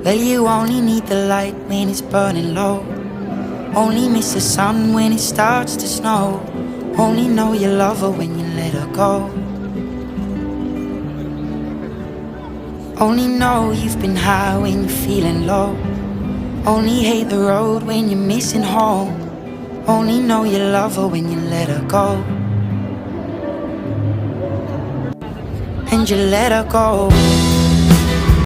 Well, you only need the light when it's burning low. Only miss the sun when it starts to snow. Only know you love her when you let her go. Only know you've been high when you're feeling low. Only hate the road when you're missing home. Only know you love her when you let her go. And you let her go.